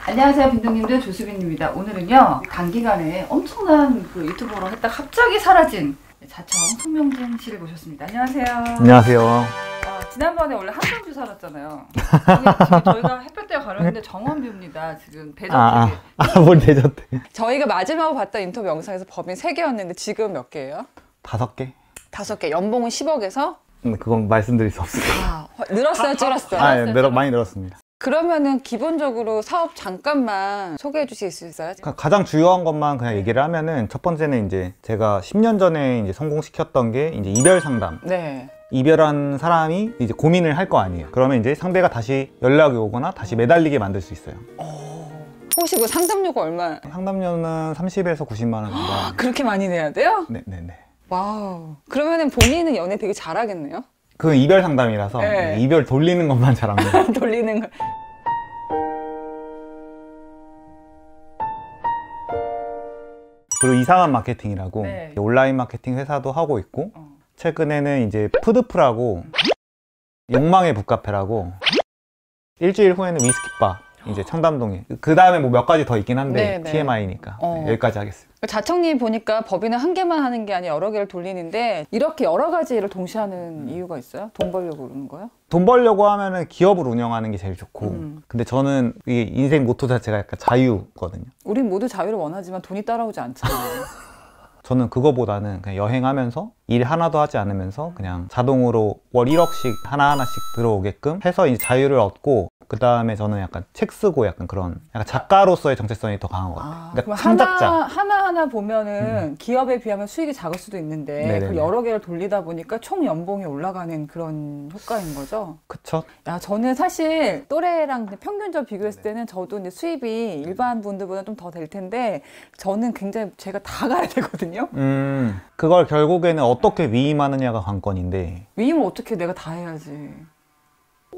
안녕하세요, 빈둥님들 조수빈입니다. 오늘은요 단기간에 엄청난 그 유튜버로 했다 갑자기 사라진 자청 송명진 씨를 모셨습니다. 안녕하세요. 안녕하세요. 지난번에 원래 한강뷰 살았잖아요. 지금 저희가 햇볕대가 가려는데 정원뷰입니다. 지금 대저택. 뭘 대저택? 저희가 마지막으로 봤던 인터뷰 영상에서 법인 3개였는데 지금 몇 개예요? 5개? 5개. 연봉은 10억에서? 그건 말씀드릴 수 없어요. 늘었어요, 줄었어요? 네, 많이 늘었습니다. 그러면은 기본적으로 사업 잠깐만 소개해 주실 수 있어요? 가장 주요한 것만 그냥 얘기를 하면은, 첫 번째는 이제 제가 10년 전에 이제 성공시켰던 게 이제 이별 상담. 네. 이별한 사람이 이제 고민을 할 거 아니에요. 그러면 이제 상대가 다시 연락이 오거나 다시 매달리게 만들 수 있어요. 혹시 그 상담료가 얼마? 상담료는 30에서 90만 원 정도. 그렇게 많이 내야 돼요? 네네네. 와우. 그러면은 본인은 연애 되게 잘하겠네요? 그건 이별 상담이라서 네. 이별 돌리는 것만 잘합니다. 돌리는 거. 그리고 이상한 마케팅이라고 네. 온라인 마케팅 회사도 하고 있고, 최근에는 이제 푸드프라고, 욕망의 북카페라고, 일주일 후에는 위스키바 이제 청담동에, 그 다음에 뭐 몇 가지 더 있긴 한데 네네. TMI니까 여기까지 하겠습니다. 자청님 보니까 법인은 한 개만 하는 게 아니라 여러 개를 돌리는데 이렇게 여러 가지 일을 동시에 하는 이유가 있어요? 돈 벌려고 그러는 거예요? 돈 벌려고 하면은 기업을 운영하는 게 제일 좋고, 근데 저는 이게 인생 모토 자체가 약간 자유거든요. 우린 모두 자유를 원하지만 돈이 따라오지 않잖아요. 저는 그거보다는 그냥 여행하면서 일 하나도 하지 않으면서 그냥 자동으로 월 1억씩 하나하나씩 들어오게끔 해서 이제 자유를 얻고, 그 다음에 저는 약간 책 쓰고 약간 그런 약간 작가로서의 정체성이 더 강한 것 같아요. 그러니까 창작자. 하나하나 보면은 기업에 비하면 수익이 작을 수도 있는데 그 여러 개를 돌리다 보니까 총 연봉이 올라가는 그런 효과인 거죠? 그쵸? 야, 저는 사실 또래랑 평균적으로 비교했을 때는 저도 이제 수입이 일반 분들보다 좀 더 될 텐데 저는 굉장히 제가 다 가야 되거든요? 그걸 결국에는 어떻게 위임하느냐가 관건인데, 위임을 어떻게 내가 다 해야지.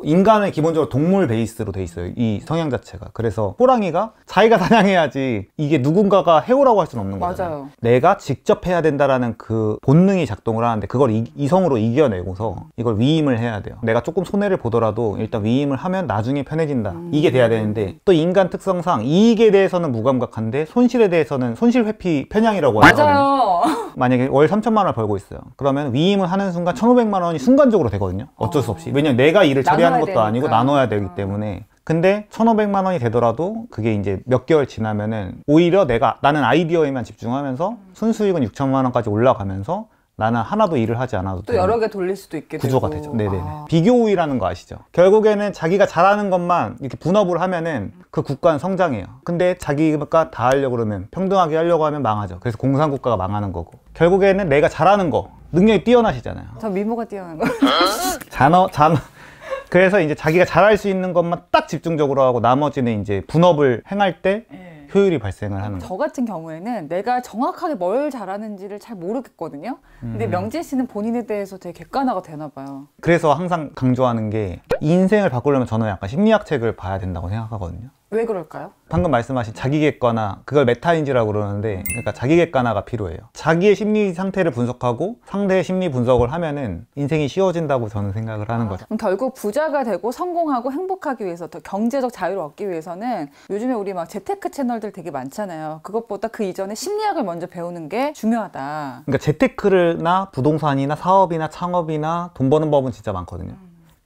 인간은 기본적으로 동물 베이스로 돼 있어요, 이 성향 자체가. 그래서 호랑이가 자기가 사냥해야지 이게 누군가가 해오라고 할 수는 없는 거잖아요. 맞아요. 내가 직접 해야 된다라는 그 본능이 작동을 하는데, 그걸 이성으로 이겨내고서 이걸 위임을 해야 돼요. 내가 조금 손해를 보더라도 일단 위임을 하면 나중에 편해진다, 이게 돼야 되는데, 또 인간 특성상 이익에 대해서는 무감각한데 손실에 대해서는 손실 회피 편향이라고 하거든요. 맞아요. 만약에 월 3천만 원을 벌고 있어요. 그러면 위임을 하는 순간 1,500만 원이 순간적으로 되거든요. 어쩔 수 없이. 왜냐면 내가 일을 처리하는 것도 되니까. 아니고 나눠야 되기 때문에. 근데 1,500만 원이 되더라도 그게 이제 몇 개월 지나면은 오히려 나는 아이디어에만 집중하면서 순수익은 6천만 원까지 올라가면서 나는 하나도 일을 하지 않아도 또 여러 개 돌릴 수도 있게 구조가 되고. 되죠. 네네네. 비교 우위라는 거 아시죠? 결국에는 자기가 잘하는 것만 이렇게 분업을 하면은 그 국가는 성장해요. 근데 자기가 다 하려고 그러면, 평등하게 하려고 하면 망하죠. 그래서 공산국가가 망하는 거고, 결국에는 내가 잘하는 거, 능력이 뛰어나시잖아요. 저 미모가 뛰어난 거. 그래서 이제 자기가 잘할 수 있는 것만 딱 집중적으로 하고 나머지는 이제 분업을 행할 때 효율이 발생을 하는 거예요. 저 같은 경우에는 내가 정확하게 뭘 잘하는지를 잘 모르겠거든요. 근데 명진 씨는 본인에 대해서 되게 객관화가 되나 봐요. 그래서 항상 강조하는 게, 인생을 바꾸려면 저는 약간 심리학 책을 봐야 된다고 생각하거든요. 왜 그럴까요? 방금 말씀하신 자기객관화, 그걸 메타인지라고 그러는데, 그러니까 자기객관화가 필요해요. 자기의 심리 상태를 분석하고 상대의 심리 분석을 하면은 인생이 쉬워진다고 저는 생각을 하는 거죠. 그럼 결국 부자가 되고 성공하고 행복하기 위해서, 더 경제적 자유를 얻기 위해서는 요즘에 우리 막 재테크 채널들 되게 많잖아요. 그것보다 그 이전에 심리학을 먼저 배우는 게 중요하다. 그러니까 재테크나 부동산이나 사업이나 창업이나 돈 버는 법은 진짜 많거든요.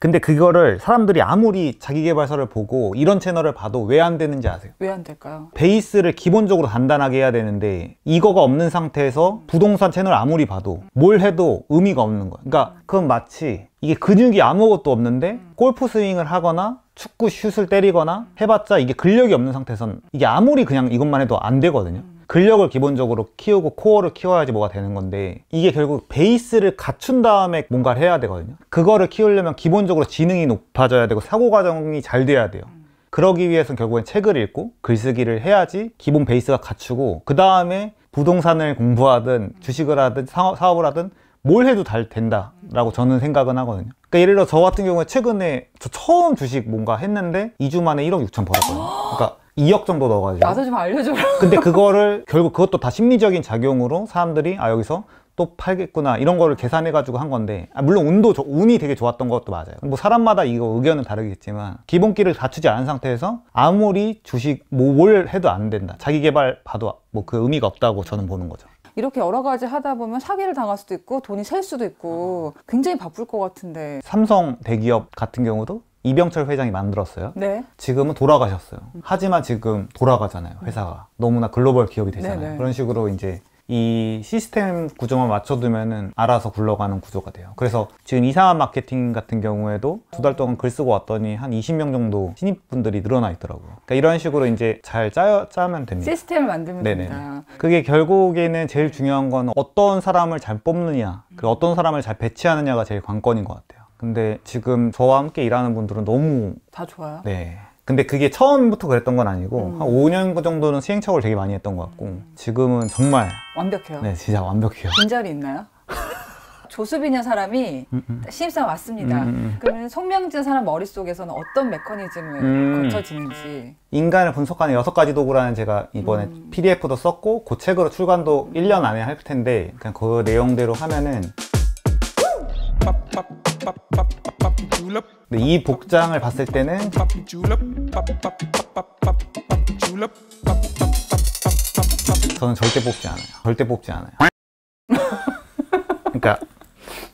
근데 그거를 사람들이 아무리 자기계발서를 보고 이런 채널을 봐도 왜 안 되는지 아세요? 왜 안 될까요? 베이스를 기본적으로 단단하게 해야 되는데, 이거가 없는 상태에서 부동산 채널 아무리 봐도 뭘 해도 의미가 없는 거야. 그러니까 그건 마치 이게 근육이 아무것도 없는데 골프 스윙을 하거나 축구 슛을 때리거나 해봤자 이게 근력이 없는 상태에선 이게 아무리 그냥 이것만 해도 안 되거든요. 근력을 기본적으로 키우고 코어를 키워야지 뭐가 되는 건데, 이게 결국 베이스를 갖춘 다음에 뭔가를 해야 되거든요. 그거를 키우려면 기본적으로 지능이 높아져야 되고 사고 과정이 잘 돼야 돼요. 그러기 위해서는 결국엔 책을 읽고 글쓰기를 해야지 기본 베이스가 갖추고, 그 다음에 부동산을 공부하든 주식을 하든 사업을 하든 뭘 해도 잘 된다라고 저는 생각은 하거든요. 그러니까 예를 들어 저 같은 경우에 최근에 저 처음 주식 뭔가 했는데 2주 만에 1억 6천 벌었거든요. 그러니까 2억 정도 넣어가지고. 나도 좀 알려줘라. 근데 그거를 결국 그것도 다 심리적인 작용으로 사람들이 여기서 또 팔겠구나 이런 거를 계산해 가지고 한 건데, 물론 운이 되게 좋았던 것도 맞아요. 뭐 사람마다 이거 의견은 다르겠지만 기본기를 갖추지 않은 상태에서 아무리 주식 뭘 해도 안 된다, 자기 개발 봐도 뭐 그 의미가 없다고 저는 보는 거죠. 이렇게 여러 가지 하다 보면 사기를 당할 수도 있고 돈이 셀 수도 있고 굉장히 바쁠 것 같은데. 삼성 대기업 같은 경우도 이병철 회장이 만들었어요. 네. 지금은 돌아가셨어요. 하지만 지금 돌아가잖아요, 회사가. 너무나 글로벌 기업이 되잖아요. 네네. 그런 식으로 이제 이 시스템 구조만 맞춰두면은 알아서 굴러가는 구조가 돼요. 그래서 지금 이상한 마케팅 같은 경우에도 2달 동안 글 쓰고 왔더니 한 20명 정도 신입분들이 늘어나 있더라고요. 그러니까 이런 식으로 이제 잘 짜면 됩니다. 시스템을 만들면 네네. 된다. 그게 결국에는 제일 중요한 건 어떤 사람을 잘 뽑느냐, 그리고 어떤 사람을 잘 배치하느냐가 제일 관건인 것 같아요. 근데 지금 저와 함께 일하는 분들은 너무 다 좋아요. 네. 근데 그게 처음부터 그랬던 건 아니고 한 5년 정도는 시행착오를 되게 많이 했던 것 같고 지금은 정말 완벽해요. 네, 진짜 완벽해요. 빈자리 있나요? 조수빈이라는 사람이 신입사원 왔습니다. 그러면 송명진 사람 머릿속에서는 어떤 메커니즘을 거쳐지는지. 인간을 분석하는 6가지 도구라는 제가 이번에 PDF도 썼고 그 책으로 출간도 1년 안에 할 텐데 그냥 그 내용대로 하면은 근데 이 복장을 봤을 때는 저는 절대 뽑지 않아요. 절대 뽑지 않아요. 그러니까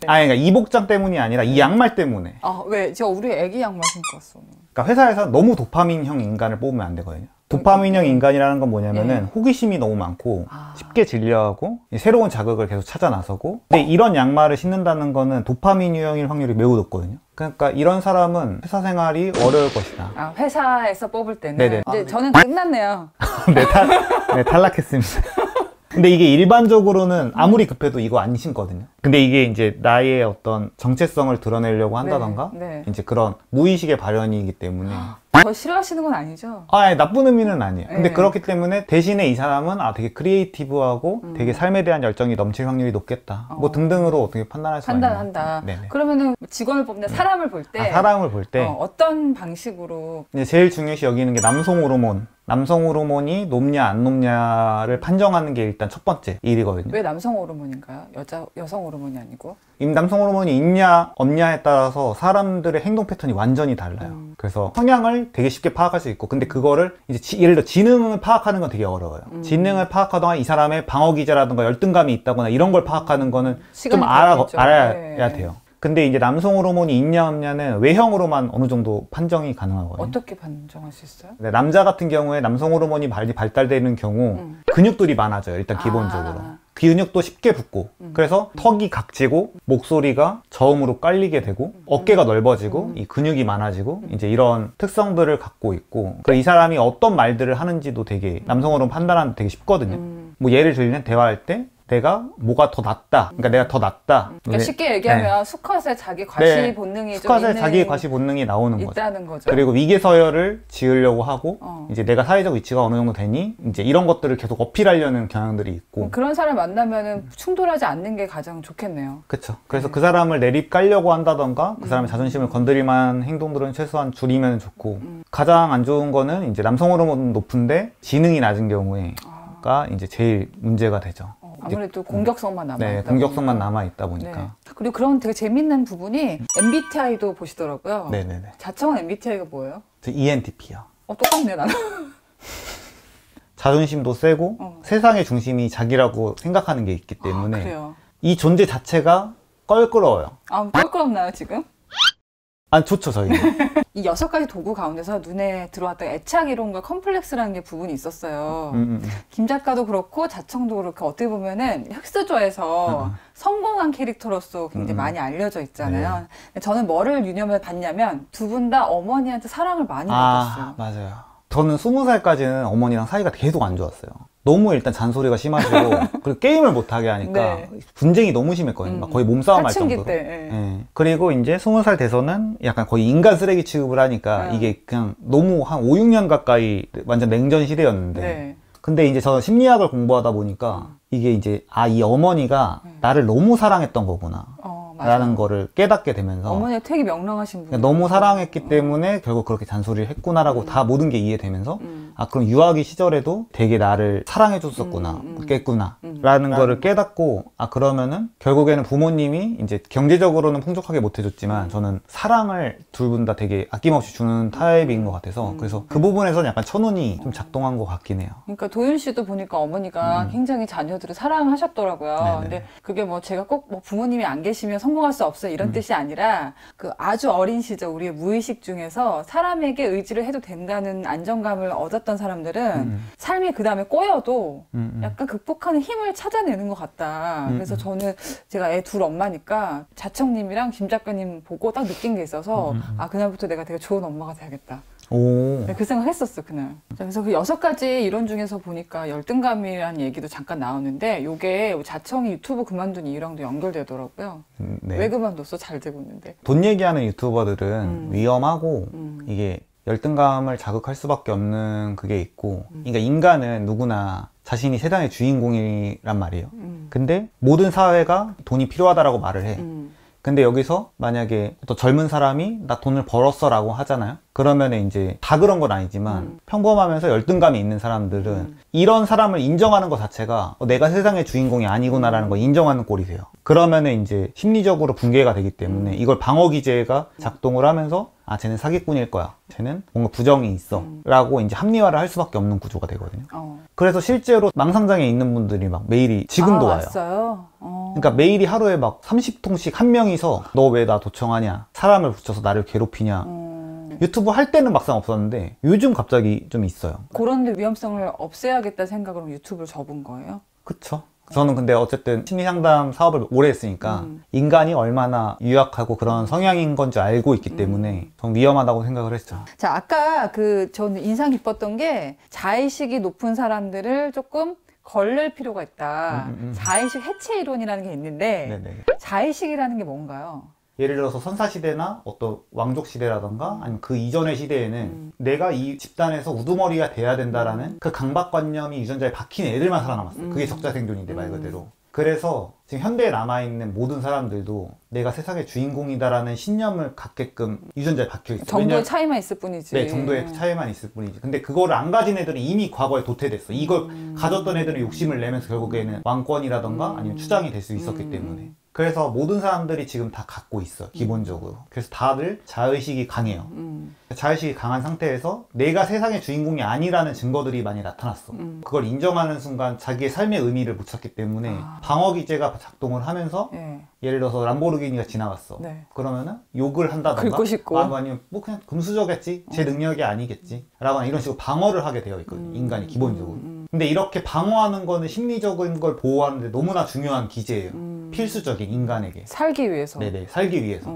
그러니까 이 복장 때문이 아니라 이 양말 때문에. 아, 왜? 제가 우리 애기 양말 신고 왔어. 그러니까 회사에서 너무 도파민형 인간을 뽑으면 안 되거든요. 도파민형 인간이라는 건 뭐냐면은 호기심이 너무 많고 쉽게 질려하고 새로운 자극을 계속 찾아 나서고, 근데 이런 양말을 신는다는 거는 도파민 유형일 확률이 매우 높거든요. 그러니까 이런 사람은 회사 생활이 어려울 것이다. 아, 회사에서 뽑을 때는. 네네. 이제 저는 끝났네요. 네, 탈락했습니다. 근데 이게 일반적으로는 아무리 급해도 이거 안 신거든요. 근데 이게 이제 나의 어떤 정체성을 드러내려고 한다던가 네. 이제 그런 무의식의 발현이기 때문에. 저 싫어하시는 건 아니죠? 아니, 나쁜 의미는 아니에요. 근데 네. 그렇기 때문에 대신에 이 사람은 되게 크리에이티브하고 되게 삶에 대한 열정이 넘칠 확률이 높겠다. 뭐 등등으로 어떻게 판단할 수가 있나요? 판단한다. 네네. 그러면은 직원을 뽑는 사람을 볼 때 사람을 볼 때 어떤 방식으로. 이제 제일 중요시 여기는 게 남성 호르몬. 남성 호르몬이 높냐 안 높냐를 판정하는 게 일단 첫 번째 일이거든요. 왜 남성 호르몬인가요? 여성 호르몬이 아니고? 이 남성 호르몬이 있냐 없냐에 따라서 사람들의 행동 패턴이 완전히 달라요. 그래서 성향을 되게 쉽게 파악할 수 있고, 근데 그거를 이제 예를 들어 지능을 파악하는 건 되게 어려워요. 지능을 파악하다가 이 사람의 방어 기제라든가 열등감이 있다거나 이런 걸 파악하는 거는 좀 알아야 돼요. 근데 이제 남성 호르몬이 있냐 없냐는 외형으로만 어느 정도 판정이 가능하거든요. 어떻게 판정할 수 있어요? 네, 남자 같은 경우에 남성 호르몬이 많이 발달되는 경우 근육들이 많아져요. 일단 기본적으로. 근육도 쉽게 붙고, 그래서 턱이 각지고 목소리가 저음으로 깔리게 되고 어깨가 넓어지고 이 근육이 많아지고 이제 이런 특성들을 갖고 있고, 이 사람이 어떤 말들을 하는지도 되게 남성 호르몬 판단하는 데 되게 쉽거든요. 뭐 예를 들면 대화할 때 내가 뭐가 더 낫다, 그러니까 내가 더 낫다. 그러니까 쉽게 얘기하면 수컷의 자기 과시 본능이 좀 수컷의 있는, 자기 과시 본능이 나오는 있다는 거죠. 그리고 위계서열을 지으려고 하고 이제 내가 사회적 위치가 어느 정도 되니 이제 이런 것들을 계속 어필하려는 경향들이 있고. 그런 사람 만나면은 충돌하지 않는 게 가장 좋겠네요. 그렇죠. 그래서 그 사람을 내립 깔려고 한다던가 그 사람의 자존심을 건드릴 만한 행동들은 최소한 줄이면 좋고, 가장 안 좋은 거는 이제 남성 호르몬 높은데 지능이 낮은 경우에가 이제 제일 문제가 되죠. 아무래도 공격성만 남아 네, 있다 공격성만 보니까. 남아 있다 보니까. 네. 그리고 그런 되게 재밌는 부분이 MBTI도 보시더라고요. 네네네. 자청은 MBTI가 뭐예요? 저 ENTP요. 똑같네 나는. 자존심도 세고 세상의 중심이 자기라고 생각하는 게 있기 때문에 그래요. 이 존재 자체가 껄끄러워요. 껄끄럽나요 지금? 좋죠, 저희는. 이 6가지 도구 가운데서 눈에 들어왔던 애착 이론과 컴플렉스라는 게 부분이 있었어요. 김 작가도 그렇고 자청도 그렇고 어떻게 보면은 흑수저에서 성공한 캐릭터로서 굉장히 많이 알려져 있잖아요. 저는 뭐를 유념해 봤냐면 두 분 다 어머니한테 사랑을 많이 받았어요. 맞아요. 저는 20살까지는 어머니랑 사이가 계속 안 좋았어요. 너무 일단 잔소리가 심하시고 그리고 게임을 못하게 하니까 분쟁이 너무 심했거든요. 거의 몸싸움 할 정도로. 네. 그리고 이제 20살 돼서는 약간 거의 인간 쓰레기 취급을 하니까 이게 그냥 너무 한 5, 6년 가까이 완전 냉전 시대였는데 근데 이제 저는 심리학을 공부하다 보니까 이게 이제 이 어머니가 나를 너무 사랑했던 거구나 라는 거를 깨닫게 되면서 어머니가 되게 명랑하신 분 너무 사랑했기 때문에 결국 그렇게 잔소리를 했구나라고 다 모든 게 이해되면서 그럼 유아기 시절에도 되게 나를 사랑해 줬었구나 깼구나 라는 거를 깨닫고, 아, 그러면은 결국에는 부모님이 이제 경제적으로는 풍족하게 못 해줬지만 저는 사랑을 둘 분 다 되게 아낌없이 주는 타입인 것 같아서 그래서 그 부분에서는 약간 천운이 좀 작동한 것 같긴 해요. 그러니까 도윤 씨도 보니까 어머니가 굉장히 자녀들을 사랑하셨더라고요. 네네. 근데 그게 뭐 제가 꼭 뭐 부모님이 안 계시면 성공할 수 없어요 이런 뜻이 아니라 그 아주 어린 시절 우리의 무의식 중에서 사람에게 의지를 해도 된다는 안정감을 얻었던 사람들은 삶이 그 다음에 꼬여도 약간 극복하는 힘을 찾아내는 것 같다. 그래서 저는 제가 애 둘 엄마니까 자청님이랑 김 작가님 보고 딱 느낀 게 있어서 아 그날부터 내가 되게 좋은 엄마가 돼야겠다. 오. 그 생각 했었어 그날. 자, 그래서 그 6가지 이론 중에서 보니까 열등감이라는 얘기도 잠깐 나오는데 요게 자청이 유튜브 그만둔 이유랑도 연결되더라고요. 네. 왜 그만뒀어? 잘 되고 있는데. 돈 얘기하는 유튜버들은 위험하고 이게 열등감을 자극할 수밖에 없는 그게 있고, 그러니까 인간은 누구나 자신이 세상의 주인공이란 말이에요. 근데 모든 사회가 돈이 필요하다라고 말을 해. 근데 여기서 만약에 또 젊은 사람이 나 돈을 벌었어 라고 하잖아요. 그러면 이제 다 그런 건 아니지만 평범하면서 열등감이 있는 사람들은 이런 사람을 인정하는 것 자체가 내가 세상의 주인공이 아니구나라는 걸 인정하는 꼴이 돼요. 그러면 이제 심리적으로 붕괴가 되기 때문에 이걸 방어 기제가 작동을 하면서 아 쟤는 사기꾼일 거야, 쟤는 뭔가 부정이 있어 라고 이제 합리화를 할 수밖에 없는 구조가 되거든요. 그래서 실제로 망상장애 있는 분들이 막 메일이 지금도 와요. 왔어요? 그러니까 메일이 하루에 막 30통씩 한 명이서 너 왜 나 도청하냐, 사람을 붙여서 나를 괴롭히냐. 유튜브 할 때는 막상 없었는데 요즘 갑자기 좀 있어요. 그런 위험성을 없애야겠다 생각으로 유튜브를 접은 거예요? 그쵸. 저는 근데 어쨌든 심리상담 사업을 오래 했으니까 인간이 얼마나 유약하고 그런 성향인 건지 알고 있기 때문에 좀 위험하다고 생각을 했죠. 자, 아까 저는 인상 깊었던 게 자의식이 높은 사람들을 조금 걸릴 필요가 있다. 자의식 해체 이론이라는 게 있는데 네네. 자의식이라는 게 뭔가요? 예를 들어서 선사시대나 어떤 왕족시대라던가 아니면 그 이전의 시대에는 내가 이 집단에서 우두머리가 돼야 된다라는 그 강박관념이 유전자에 박힌 애들만 살아남았어요. 그게 적자생존인데 말 그대로. 그래서 지금 현대에 남아있는 모든 사람들도 내가 세상의 주인공이다라는 신념을 갖게끔 유전자에 박혀있어요. 정도의 차이만 있을 뿐이지. 네, 정도의 차이만 있을 뿐이지. 근데 그거를 안 가진 애들은 이미 과거에 도태됐어. 이걸 가졌던 애들은 욕심을 내면서 결국에는 왕권이라던가 아니면 추장이 될 수 있었기 때문에. 그래서 모든 사람들이 지금 다 갖고 있어요, 기본적으로. 그래서 다들 자의식이 강해요. 자의식이 강한 상태에서 내가 세상의 주인공이 아니라는 증거들이 많이 나타났어. 그걸 인정하는 순간 자기의 삶의 의미를 못 찾기 때문에 방어 기제가 작동을 하면서 예를 들어서 람보르기니가 지나갔어. 네. 그러면은 욕을 한다던가 긁고 싶고. 아니면 뭐 그냥 금수저겠지, 제 능력이 아니겠지 라거나 이런 식으로 방어를 하게 되어 있거든요, 인간이 기본적으로. 근데 이렇게 방어하는 거는 심리적인 걸 보호하는데 너무나 중요한 기제예요. 필수적인, 인간에게 살기 위해서. 네네, 살기 위해서.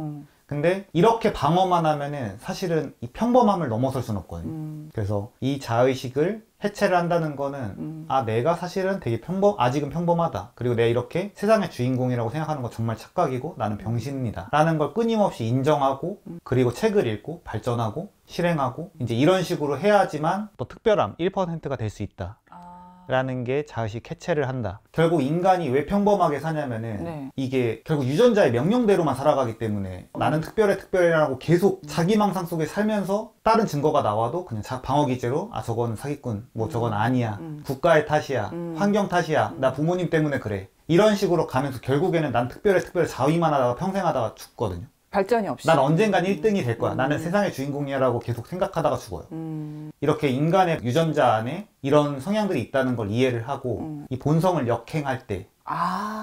근데 이렇게 방어만 하면은 사실은 이 평범함을 넘어설 수는 없거든요. 그래서 이 자의식을 해체를 한다는 거는 아 내가 사실은 되게 아직은 평범하다, 그리고 내가 이렇게 세상의 주인공이라고 생각하는 거 정말 착각이고 나는 병신이다 라는 걸 끊임없이 인정하고 그리고 책을 읽고 발전하고 실행하고 이제 이런 식으로 해야지만 또 특별함 1%가 될 수 있다 라는 게 자의식 해체를 한다. 결국 인간이 왜 평범하게 사냐면은 이게 결국 유전자의 명령대로만 살아가기 때문에 나는 특별해라고 계속 자기 망상 속에 살면서 다른 증거가 나와도 그냥 방어 기제로 아 저건 사기꾼, 뭐 저건 아니야, 국가의 탓이야, 환경 탓이야, 나 부모님 때문에 그래, 이런 식으로 가면서 결국에는 난 특별해 자위만 하다가 평생 하다가 죽거든요. 발전이 없이. 난 언젠간 1등이 될 거야. 나는 세상의 주인공이야 라고 계속 생각하다가 죽어요. 이렇게 인간의 유전자 안에 이런 성향들이 있다는 걸 이해를 하고 이 본성을 역행할 때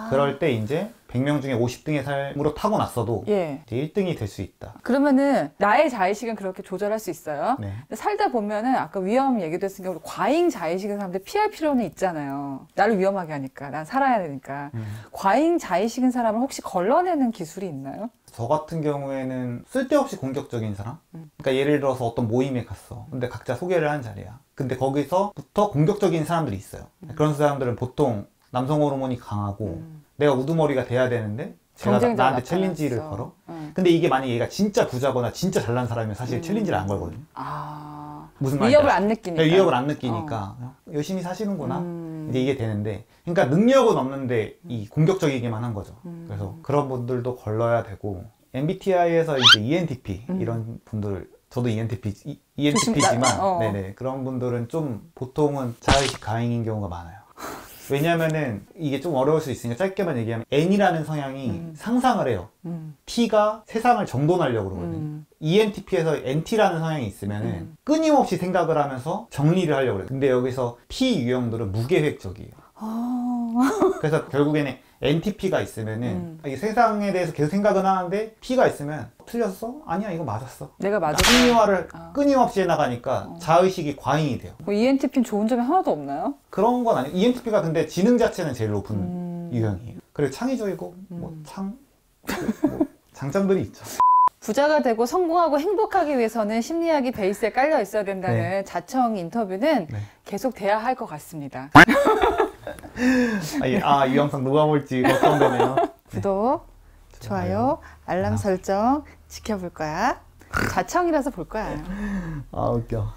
그럴 때 이제 100명 중에 50등의 삶으로 타고났어도 이제 1등이 될 수 있다. 그러면은 나의 자의식은 그렇게 조절할 수 있어요. 네. 근데 살다 보면은 아까 위험 얘기도 했으니까 우리 과잉 자의식의 사람들 피할 필요는 있잖아요. 나를 위험하게 하니까, 난 살아야 되니까. 과잉 자의식인 사람을 혹시 걸러내는 기술이 있나요? 저 같은 경우에는 쓸데없이 공격적인 사람? 그러니까 예를 들어서 어떤 모임에 갔어. 근데 각자 소개를 하는 자리야. 근데 거기서부터 공격적인 사람들이 있어요. 그런 사람들은 보통 남성 호르몬이 강하고 내가 우두머리가 돼야 되는데 제가 나한테 챌린지를 걸어. 근데 이게 만약에 얘가 진짜 부자거나 진짜 잘난 사람이면 사실 챌린지를 안 걸거든요. 무슨 말인지 위협을 안 느끼니까. 위협을 안 느끼니까 열심히 사시는구나. 이제 이게 되는데, 그러니까 능력은 없는데 이 공격적이기만 한 거죠. 그래서 그런 분들도 걸러야 되고, MBTI에서 이제 ENTP 이런 분들, 저도 ENTP지만 네네, 그런 분들은 좀 보통은 자의식 가행인 경우가 많아요. 왜냐면은 이게 좀 어려울 수 있으니까 짧게만 얘기하면 N이라는 성향이 상상을 해요. T가 세상을 정돈하려고 그러거든. ENTP에서 NT라는 성향이 있으면은 끊임없이 생각을 하면서 정리를 하려고 그래요. 근데 여기서 P 유형들은 무계획적이에요. 그래서 결국에는 NTP가 있으면은 이 세상에 대해서 계속 생각은 하는데 P가 있으면 틀렸어? 아니야, 이거 맞았어. 내가 맞아. 합리화를 끊임없이 해나가니까 자의식이 과잉이 돼요. ENTP는 좋은 점이 하나도 없나요? 그런 건 아니에요. ENTP가 근데 지능 자체는 제일 높은 유형이에요. 그리고 창의적이고 뭐 장점들이 있죠. 부자가 되고 성공하고 행복하기 위해서는 심리학이 베이스에 깔려 있어야 된다는 네. 자청 인터뷰는 네. 계속 돼야 할 것 같습니다. 이 영상 누가 볼지 걱정되네요. 구독, 좋아요, 알람 설정 지켜볼 거야. 자청이라서 볼 거야. 아 웃겨.